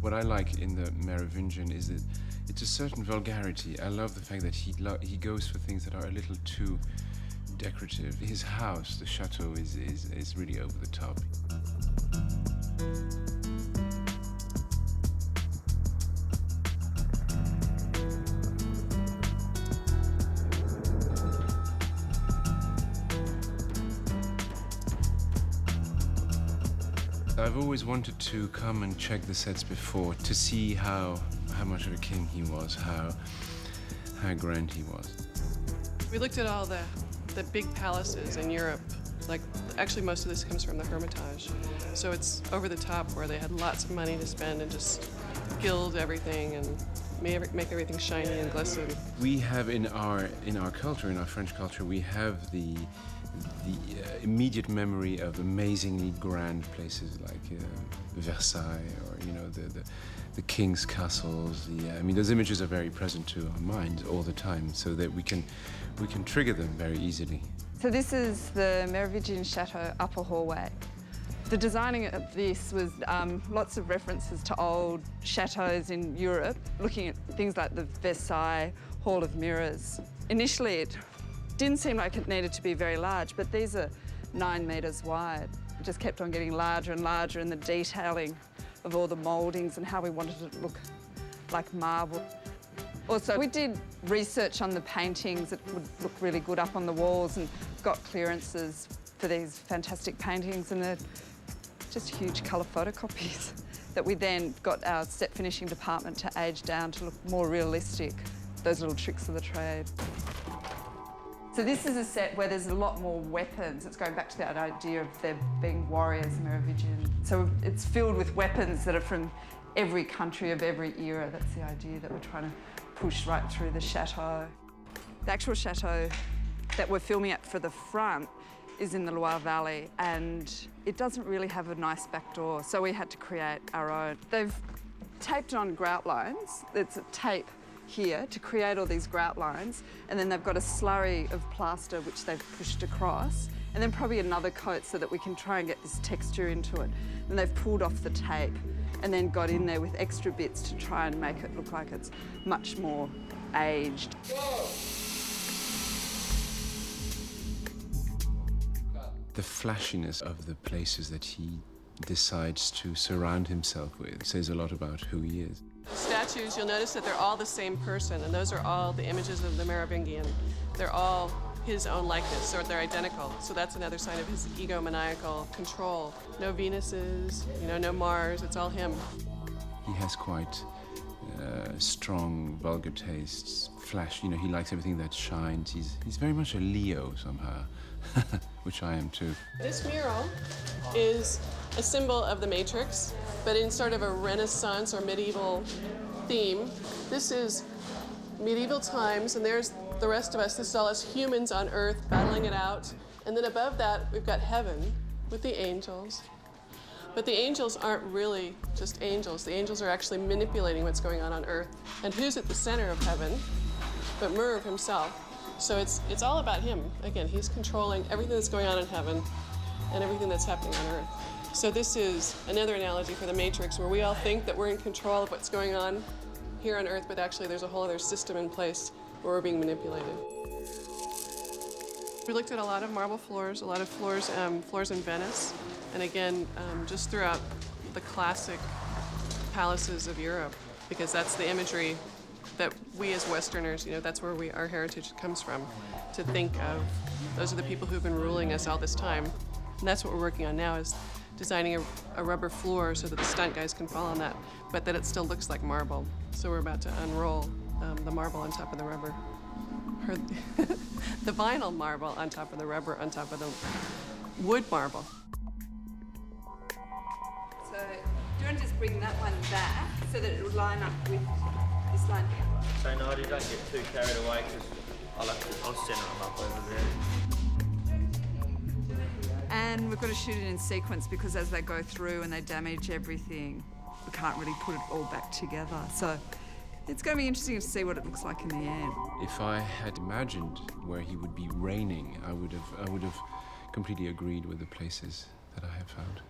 What I like in the Merovingian is that it's a certain vulgarity. I love the fact that he goes for things that are a little too decorative. His house, the chateau, is really over the top. I've always wanted to come and check the sets before to see how much of a king he was, how grand he was. We looked at all the big palaces in Europe. Like, actually most of this comes from the Hermitage. So it's over the top where they had lots of money to spend and just gild everything and make everything shiny and glisten. We have in our culture, in our French culture, we have the immediate memory of amazingly grand places like Versailles, or the king's castles. I mean, those images are very present to our minds all the time, so that we can trigger them very easily. So this is the Merovingian Chateau upper hallway. The designing of this was lots of references to old chateaux in Europe, looking at things like the Versailles Hall of Mirrors. Initially, it didn't seem like it needed to be very large, but these are 9 metres wide. It just kept on getting larger and larger, and the detailing of all the mouldings and how we wanted it to look like marble. Also, we did research on the paintings that would look really good up on the walls and got clearances for these fantastic paintings, and they're just huge colour photocopies that we then got our set finishing department to age down to look more realistic, those little tricks of the trade. So this is a set where there's a lot more weapons. It's going back to that idea of there being warriors, Merovingian. So it's filled with weapons that are from every country of every era. That's the idea that we're trying to push right through the chateau. The actual chateau that we're filming at for the front is in the Loire Valley, and it doesn't really have a nice back door, so we had to create our own. They've taped on grout lines. It's a tape here to create all these grout lines, and then they've got a slurry of plaster which they've pushed across, and then probably another coat so that we can try and get this texture into it. And they've pulled off the tape and then got in there with extra bits to try and make it look like it's much more aged. The flashiness of the places that he decides to surround himself with says a lot about who he is. The statues, you'll notice that they're all the same person, and those are all the images of the Merovingian. They're all his own likeness, or they're identical. So that's another sign of his egomaniacal control. No Venuses, no Mars, it's all him. He has quite strong, vulgar tastes, flash. He likes everything that shines. He's very much a Leo somehow, which I am too. This mural is a symbol of the Matrix, but in sort of a Renaissance or medieval theme. This is medieval times, and there's the rest of us. This is all us humans on Earth battling it out. And then above that, we've got heaven with the angels. But the angels aren't really just angels. The angels are actually manipulating what's going on Earth. And who's at the center of heaven but Merv himself? So it's all about him. Again, he's controlling everything that's going on in heaven and everything that's happening on Earth. So this is another analogy for the Matrix, where we all think that we're in control of what's going on here on Earth, but actually there's a whole other system in place where we're being manipulated. We looked at a lot of marble floors, a lot of floors in Venice, and again, just throughout the classic palaces of Europe, because that's the imagery that we as Westerners, that's where our heritage comes from, to think of those are the people who've been ruling us all this time. And that's what we're working on now, is designing a rubber floor so that the stunt guys can fall on that, but that it still looks like marble. So we're about to unroll the marble on top of the rubber. Or the vinyl marble on top of the rubber on top of the wood marble. So do you want to just bring that one back so that it will line up with this line? So no, you don't get too carried away, because I'll center them up over there. And we've got to shoot it in sequence, because as they go through and they damage everything, we can't really put it all back together. So it's going to be interesting to see what it looks like in the end. If I had imagined where he would be reigning, I would have completely agreed with the places that I have found.